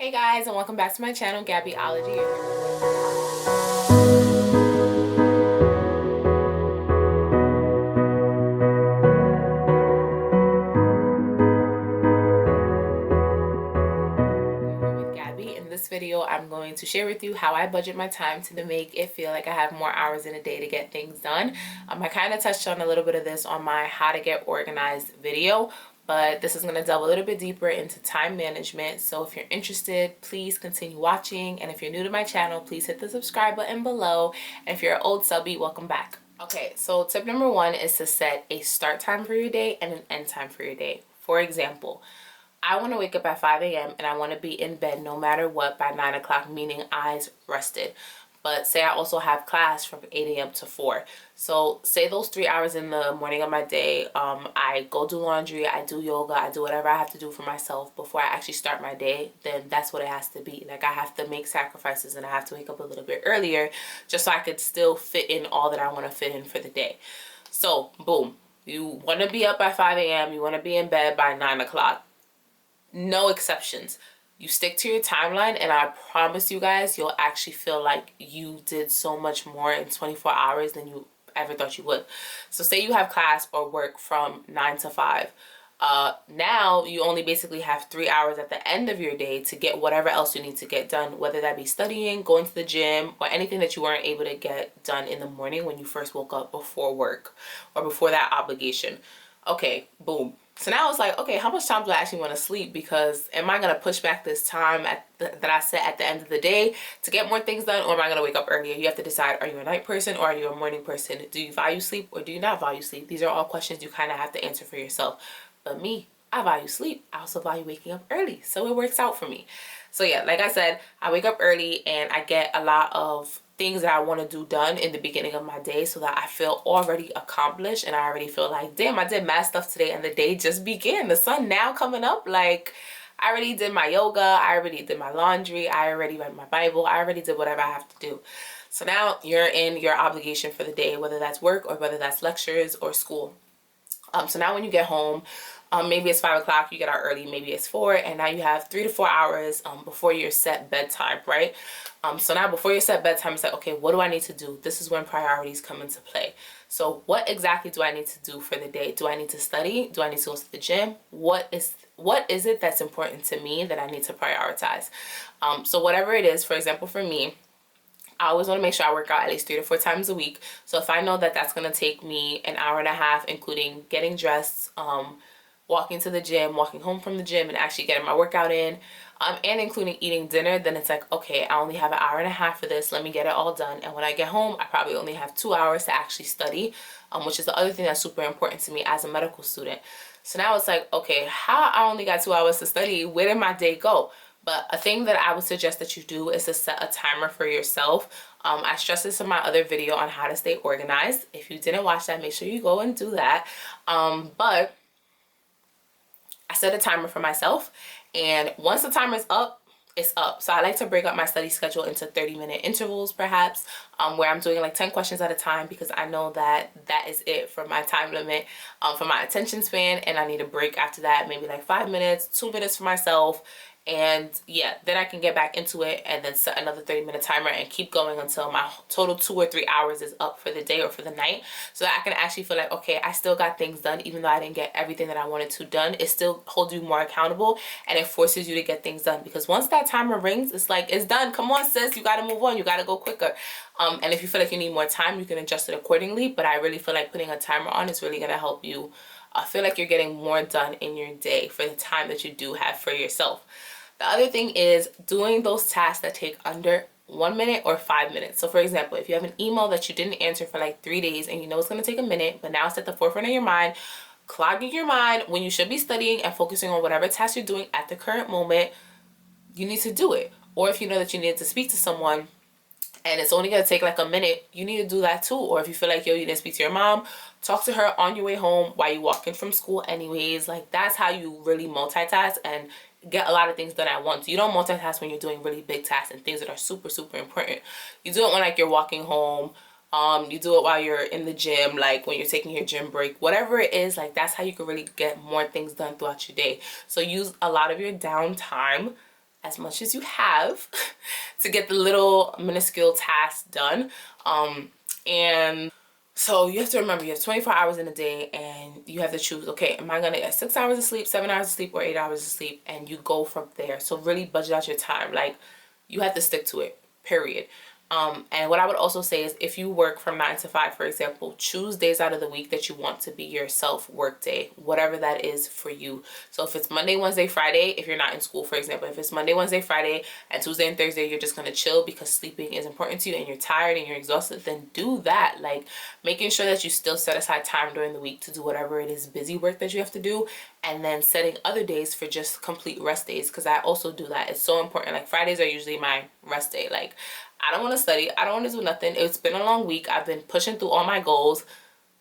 Hey guys, and welcome back to my channel, Gabbyology. With Gabby. In this video, I'm going to share with you how I budget my time to make it feel like I have more hours in a day to get things done. I kind of touched on a little bit of this on my how to get organized video, but this is going to delve a little bit deeper into time management. So if you're interested, please continue watching. And if you're new to my channel, please hit the subscribe button below. And if you're an old subby, welcome back. Okay, so tip number one is to set a start time for your day and an end time for your day. For example, I want to wake up at 5 a.m. and I want to be in bed no matter what by 9 o'clock, meaning eyes rested. But say I also have class from 8 a.m. to 4. So say those 3 hours in the morning of my day, I go do laundry, I do yoga, I do whatever I have to do for myself before I actually start my day, then that's what it has to be. Like, I have to make sacrifices and I have to wake up a little bit earlier just so I could still fit in all that I want to fit in for the day. So boom, you want to be up by 5 a.m., you want to be in bed by 9 o'clock. No exceptions. You stick to your timeline and I promise you guys, you'll actually feel like you did so much more in 24 hours than you ever thought you would. So say you have class or work from 9 to 5. Now you only basically have 3 hours at the end of your day to get whatever else you need to get done, whether that be studying, going to the gym, or anything that you weren't able to get done in the morning when you first woke up before work or before that obligation. Okay, boom. So now it's like, okay, how much time do I actually want to sleep? Because am I going to push back this time that I set at the end of the day to get more things done, or am I going to wake up earlier? You have to decide, are you a night person or are you a morning person? Do you value sleep or do you not value sleep? These are all questions you kind of have to answer for yourself. But me, I value sleep. I also value waking up early. So it works out for me. So yeah, like I said, I wake up early and I get a lot of things that I want to do done in the beginning of my day so that I feel already accomplished and I already feel like, damn, I did mad stuff today and the day just began. The sun now coming up, like I already did my yoga, I already did my laundry, I already read my Bible, I already did whatever I have to do. So now you're in your obligation for the day, whether that's work or whether that's lectures or school. So now when you get home, maybe it's 5 o'clock, you get out early, maybe it's 4, and now you have 3 to 4 hours before your set bedtime, right? So now before your set bedtime, it's like, okay, what do I need to do? This is when priorities come into play. So what exactly do I need to do for the day? Do I need to study? Do I need to go to the gym? What is it that's important to me that I need to prioritize? So whatever it is, for example, for me, I always want to make sure I work out at least 3 to 4 times a week. So if I know that that's going to take me an hour and a half, including getting dressed, walking to the gym, walking home from the gym, and actually getting my workout in, and including eating dinner, then it's like, okay, I only have an hour and a half for this. Let me get it all done. And when I get home, I probably only have 2 hours to actually study, which is the other thing that's super important to me as a medical student. So now it's like, okay, how I only got 2 hours to study? Where did my day go? But a thing that I would suggest that you do is to set a timer for yourself. I stressed this in my other video on how to stay organized. If you didn't watch that, make sure you go and do that. But I set a timer for myself, and once the timer is up, it's up. So I like to break up my study schedule into 30-minute intervals, perhaps, where I'm doing like 10 questions at a time, because I know that that is it for my time limit, for my attention span, and I need a break after that, maybe like 5 minutes, 2 minutes for myself. And yeah, then I can get back into it and then set another 30-minute timer and keep going until my total 2 or 3 hours is up for the day or for the night, so that I can actually feel like, okay, I still got things done. Even though I didn't get everything that I wanted to done, it still holds you more accountable and it forces you to get things done, because once that timer rings, it's like, it's done. Come on, sis, you got to move on. You got to go quicker. And if you feel like you need more time, you can adjust it accordingly. But I really feel like putting a timer on is really going to help you feel like you're getting more done in your day for the time that you do have for yourself. The other thing is doing those tasks that take under 1 minute or 5 minutes. So for example, if you have an email that you didn't answer for like 3 days and you know it's going to take a minute, but now it's at the forefront of your mind, clogging your mind when you should be studying and focusing on whatever task you're doing at the current moment, you need to do it. Or if you know that you need to speak to someone and it's only going to take like a minute, you need to do that too. Or if you feel like, yo, you didn't speak to your mom, talk to her on your way home while you walk in from school anyways. Like, that's how you really multitask and get a lot of things done at once. You don't multitask when you're doing really big tasks and things that are super, super important. You do it when like you're walking home. You do it while you're in the gym, like when you're taking your gym break, whatever it is, like that's how you can really get more things done throughout your day. So use a lot of your downtime as much as you have to get the little minuscule tasks done. And so you have to remember, you have 24 hours in a day, and you have to choose, okay, am I gonna get 6 hours of sleep, 7 hours of sleep, or 8 hours of sleep? And you go from there. So really budget out your time. Like, you have to stick to it, period. And what I would also say is, if you work from 9 to 5, for example, choose days out of the week that you want to be your self-work day, whatever that is for you. So if it's Monday, Wednesday, Friday, if you're not in school, for example, if it's Monday, Wednesday, Friday, and Tuesday and Thursday, you're just going to chill because sleeping is important to you and you're tired and you're exhausted, then do that. Like, making sure that you still set aside time during the week to do whatever it is busy work that you have to do, and then setting other days for just complete rest days, because I also do that. It's so important. Like, Fridays are usually my rest day. Like, I don't want to study. I don't want to do nothing. It's been a long week. I've been pushing through all my goals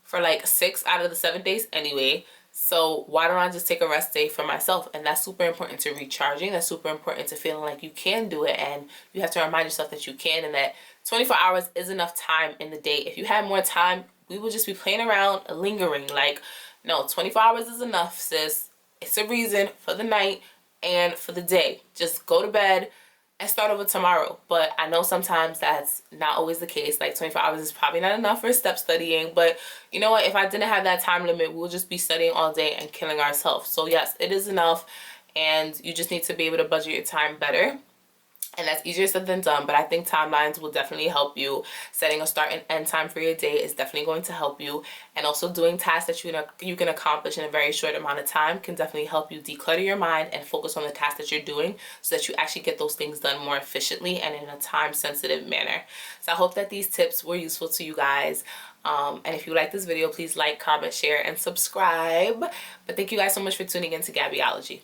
for like 6 out of the 7 days anyway. So why don't I just take a rest day for myself? And that's super important to recharging. That's super important to feeling like you can do it. And you have to remind yourself that you can, and that 24 hours is enough time in the day. If you had more time, we would just be playing around, lingering. Like, no, 24 hours is enough, sis. It's a reason for the night and for the day. Just go to bed and start over tomorrow. But I know sometimes that's not always the case. Like, 24 hours is probably not enough for step studying. But you know what? If I didn't have that time limit, we'll just be studying all day and killing ourselves. So yes, it is enough. And you just need to be able to budget your time better. And that's easier said than done, but I think timelines will definitely help you. Setting a start and end time for your day is definitely going to help you. And also doing tasks that you can accomplish in a very short amount of time can definitely help you declutter your mind and focus on the tasks that you're doing, so that you actually get those things done more efficiently and in a time-sensitive manner. So I hope that these tips were useful to you guys. And if you like this video, please like, comment, share, and subscribe. But thank you guys so much for tuning in to Gabbyology.